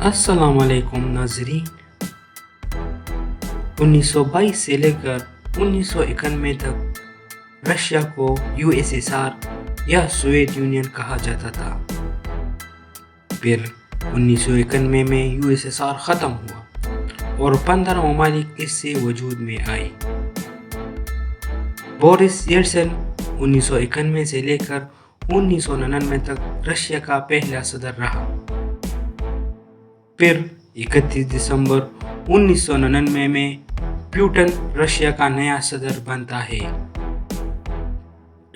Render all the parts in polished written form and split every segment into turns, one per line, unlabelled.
अस्सलाम वालेकुम नाज़रीन। 1922 से लेकर 1991 तक रशिया को यूएसएसआर या सोवियत यूनियन कहा जाता था। फिर 1991 में यूएसएसआर ख़त्म हुआ और 15 ममालिक इससे वजूद में आए। बोरिस येल्सिन 1991 से लेकर 1999 तक रशिया का पहला सदर रहा। फिर 31 दिसंबर 1999 में पुतिन रशिया का नया सदर बनता है।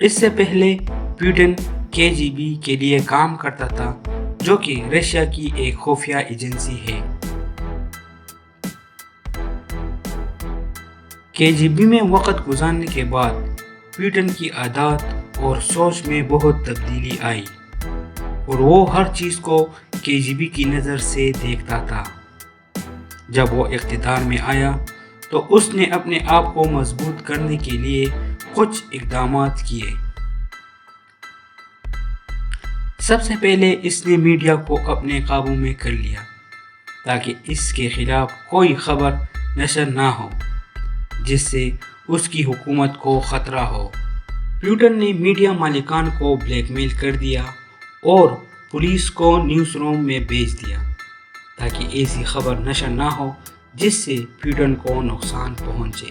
इससे पहले पुतिन केजीबी के लिए काम करता था, जो कि रशिया की एक खुफिया एजेंसी है। केजीबी में वक्त गुजारने के बाद पुतिन की आदत और सोच में बहुत तब्दीली आई और वो हर चीज़ को केजीबी की नज़र से देखता था। जब वो इक़्तिदार में आया तो उसने अपने आप को मजबूत करने के लिए कुछ इक़दामात किए। सबसे पहले इसने मीडिया को अपने काबू में कर लिया ताकि इसके खिलाफ कोई खबर नशर ना हो जिससे उसकी हुकूमत को ख़तरा हो। पुतिन ने मीडिया मालिकान को ब्लैकमेल कर दिया और पुलिस को न्यूज़ रूम में भेज दिया ताकि ऐसी खबर नशर ना हो जिससे पुतिन को नुकसान पहुंचे।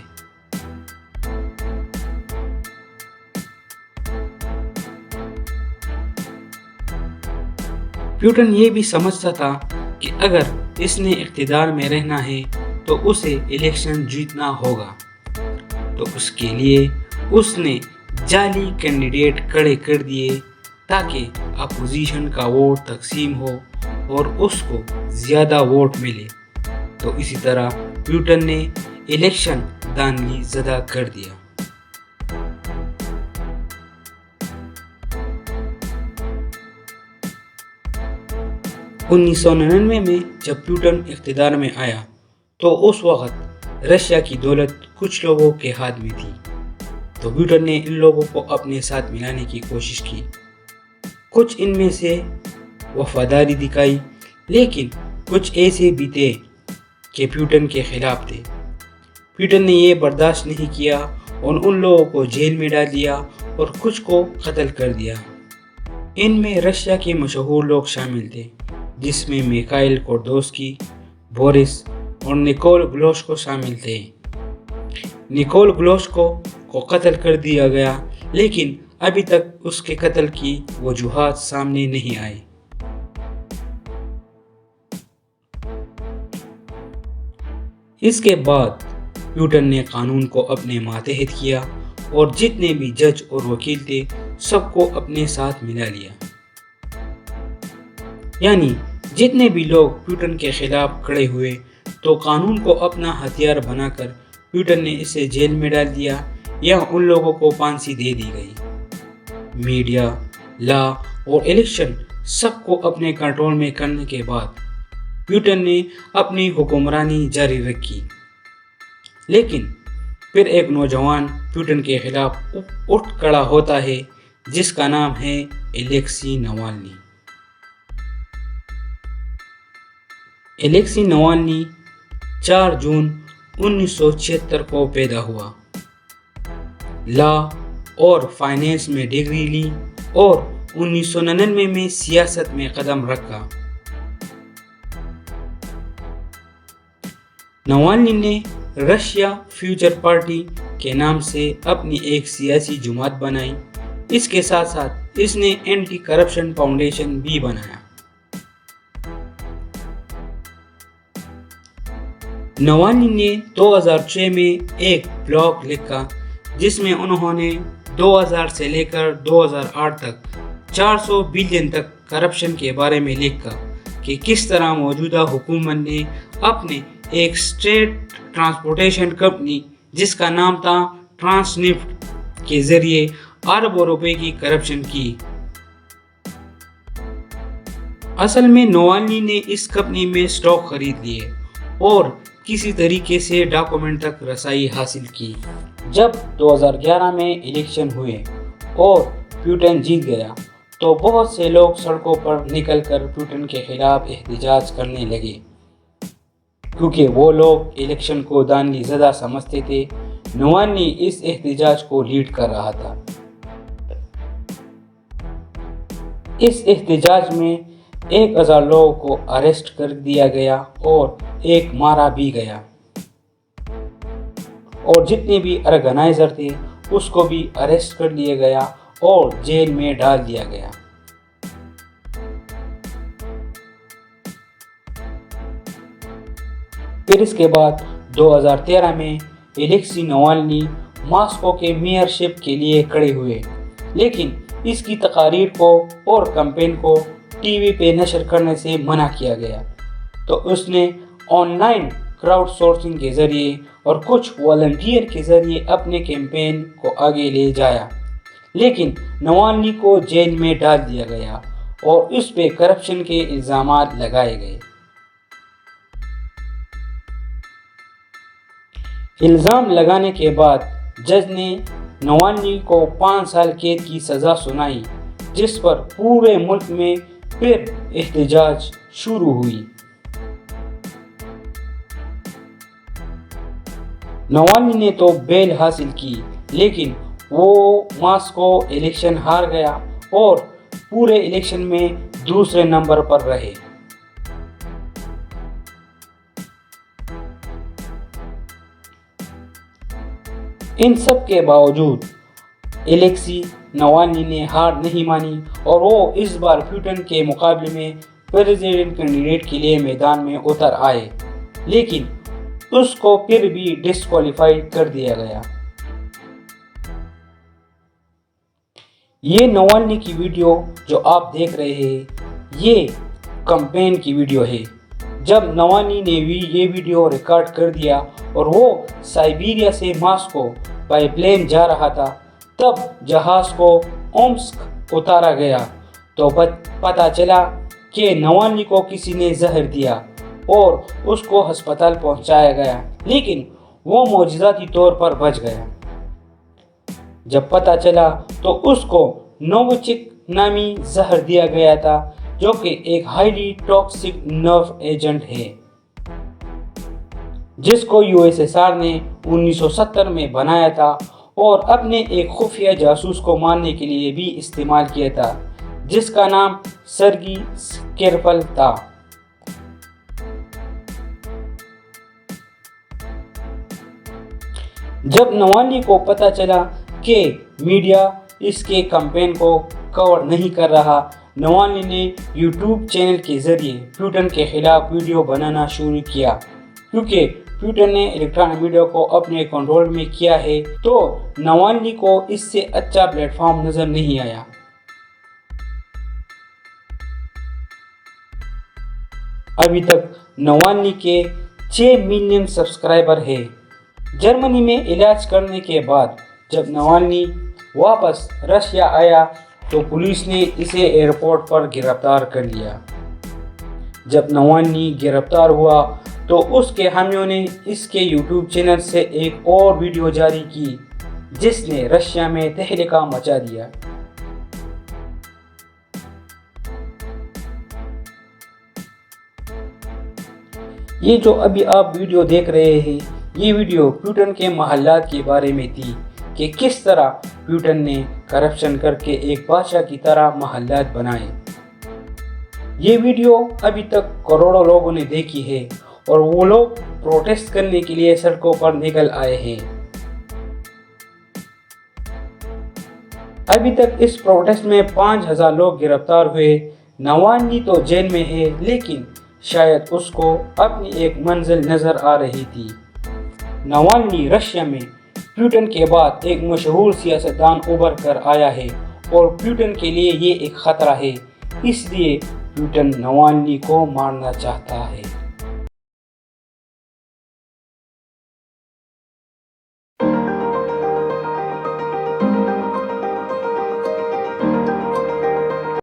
पुतिन ये भी समझता था कि अगर इसने इक़्तिदार में रहना है तो उसे इलेक्शन जीतना होगा, तो उसके लिए उसने जाली कैंडिडेट खड़े कर दिए ताकि अपोजिशन का वोट तकसीम हो और उसको ज़्यादा वोट मिले। तो इसी तरह पुतिन ने इलेक्शन धांधली ज़दा कर दिया। उन्नीस सौ 99 में जब पुतिन इक़्तिदार में आया तो उस वक़्त रशिया की दौलत कुछ लोगों के हाथ में थी, तो पुतिन ने इन लोगों को अपने साथ मिलाने की कोशिश की। कुछ इनमें से वफादारी दिखाई, लेकिन कुछ ऐसे भी थे कि पुतिन के खिलाफ थे। पुतिन ने ये बर्दाश्त नहीं किया और उन लोगों को जेल में डाल दिया और कुछ को कत्ल कर दिया। इनमें रशिया के मशहूर लोग शामिल थे, जिसमें मिखाइल खोर्दोस्की, बोरिस और निकोल ग्लुश्को शामिल थे। निकोल ग्लुश्को को कत्ल कर दिया गया, लेकिन अभी तक उसके कत्ल की वजूहात सामने नहीं आई। इसके बाद पुतिन ने कानून को अपने मातहत किया और जितने भी जज और वकील थे सबको अपने साथ मिला लिया। यानी जितने भी लोग पुतिन के खिलाफ खड़े हुए तो कानून को अपना हथियार बनाकर पुतिन ने इसे जेल में डाल दिया या उन लोगों को फांसी दे दी गई। मीडिया, लॉ और इलेक्शन सबको अपने कंट्रोल में करने के बाद पुतिन ने अपनी हुक्मरानी जारी रखी। लेकिन फिर एक नौजवान पुतिन के खिलाफ उठ खड़ा होता है जिसका नाम है एलेक्सी नवाल्नी। एलेक्सी नवाल्नी 4 जून 1976 को पैदा हुआ। लॉ और फाइनेंस में डिग्री ली और 1999 में सियासत में कदम रखा। नवाल्नी ने रशिया फ्यूचर पार्टी के नाम से अपनी एक सियासी जमात बनाई। इसके साथ साथ इसने एंटी करप्शन फाउंडेशन भी बनाया। नवाल्नी ने 2006 में एक ब्लॉग लिखा जिसमें उन्होंने 2000 से लेकर 2008 तक 400 बिलियन तक करप्शन के बारे में लिखा कि किस तरह मौजूदा हुकूमत ने अपने एक स्टेट ट्रांसपोर्टेशन कंपनी जिसका नाम था ट्रांसनिफ्ट के जरिए अरबों रुपए की करप्शन की। असल में नवाल्नी ने इस कंपनी में स्टॉक खरीद लिए और किसी तरीके से डॉक्यूमेंट तक रसाई हासिल की। जब 2011 में इलेक्शन हुए और पुतिन जीत गया تو بہت سے لوگ سڑکوں پر نکل کر پیوٹن کے خلاف احتجاج کرنے لگے، کیونکہ وہ لوگ الیکشن کو دھاندلی زدہ سمجھتے تھے۔ نوالنی اس احتجاج کو لیڈ کر رہا تھا۔ اس احتجاج میں 1000 لوگوں کو اریسٹ کر دیا گیا اور ایک مارا بھی گیا، اور جتنے بھی آرگنائزر تھے اس کو بھی اریسٹ کر لیا گیا اور جیل میں ڈال دیا گیا۔ پھر اس کے بعد 2013 میں الیکسی نوالنی ماسکو کے میئر شپ کے لیے کھڑے ہوئے، لیکن اس کی تقاریر کو اور کمپین کو ٹی وی پہ نشر کرنے سے منع کیا گیا، تو اس نے آن لائن کراؤڈ سورسنگ کے ذریعے اور کچھ والنٹیئر کے ذریعے اپنے کیمپین کو آگے لے جایا، لیکن نوالنی کو جیل میں ڈال دیا گیا اور اس پہ کرپشن کے الزامات لگائے گئے۔ الزام لگانے کے بعد جج نے نوالنی کو 5 سال قید کی سزا سنائی، جس پر پورے ملک میں پھر احتجاج شروع ہوئی۔ نوالنی نے تو بیل حاصل کی، لیکن وہ ماسکو الیکشن ہار گیا اور پورے الیکشن میں دوسرے نمبر پر رہے۔ ان سب کے باوجود الیکسی نوالنی نے ہار نہیں مانی اور وہ اس بار پیوٹن کے مقابلے میں پریزیڈنٹ کینڈیڈیٹ کے لیے میدان میں اتر آئے، لیکن اس کو پھر بھی ڈسکوالیفائی کر دیا گیا۔ یہ نوالنی کی ویڈیو جو آپ دیکھ رہے ہیں، یہ کمپین کی ویڈیو ہے۔ جب نوالنی نے یہ ویڈیو ریکارڈ کر دیا اور وہ سائبیریا سے ماسکو بائی پلین جا رہا تھا، تب جہاز کو اومسک اتارا گیا تو پتہ چلا کہ نوالنی کو کسی نے زہر دیا اور اس کو ہسپتال پہنچایا گیا، لیکن وہ معجزاتی طور پر بچ گیا۔ جب پتہ چلا تو اس کو نووچک نامی زہر دیا گیا تھا، جو کہ ایک ہائیلی ٹاکسک نرو ایجنٹ ہے، جس کو USSR نے 1970 میں بنایا تھا اور اپنے ایک خفیہ جاسوس کو مارنے کے لیے بھی استعمال کیا تھا، جس کا نام سرگی سکریپل تھا۔ جب نوالنی کو پتہ چلا کہ میڈیا اس کے کمپین کو کور نہیں کر رہا، نوالنی نے یوٹیوب چینل کے ذریعے پیوٹن کے خلاف ویڈیو بنانا شروع کیا۔ کیونکہ پیوٹن نے الیکٹرانک میڈیا کو اپنے کنٹرول میں کیا ہے، تو نوالنی کو اس سے اچھا پلیٹ فارم نظر نہیں آیا۔ ابھی تک نوالنی کے 6 ملین سبسکرائبر ہیں۔ جرمنی میں علاج کرنے کے بعد جب نوالنی واپس رشیا آیا تو پولیس نے اسے ایئرپورٹ پر گرفتار کر لیا۔ جب نوالنی گرفتار ہوا تو اس کے حامیوں نے اس کے یوٹیوب چینل سے ایک اور ویڈیو جاری کی، جس نے رشیا میں تہلکہ مچا دیا۔ یہ جو ابھی آپ ویڈیو دیکھ رہے ہیں، یہ ویڈیو پیوٹن کے محلات کے بارے میں تھی کہ کس طرح پیوٹن نے کرپشن کر کے ایک بادشاہ کی طرح محلات بنائے۔ یہ ویڈیو ابھی تک کروڑوں لوگوں نے دیکھی ہے اور وہ لوگ پروٹیسٹ کرنے کے لیے سڑکوں پر نکل آئے ہیں۔ ابھی تک اس پروٹیسٹ میں 5000 لوگ گرفتار ہوئے۔ نوالنی تو جیل میں ہے، لیکن شاید اس کو اپنی ایک منزل نظر آ رہی تھی۔ نوالنی رشیا میں پیوٹن کے بعد ایک مشہور سیاستدان ابھر کر آیا ہے اور پیوٹن کے لیے یہ ایک خطرہ ہے، اس لیے پیوٹن نوالنی کو مارنا چاہتا ہے۔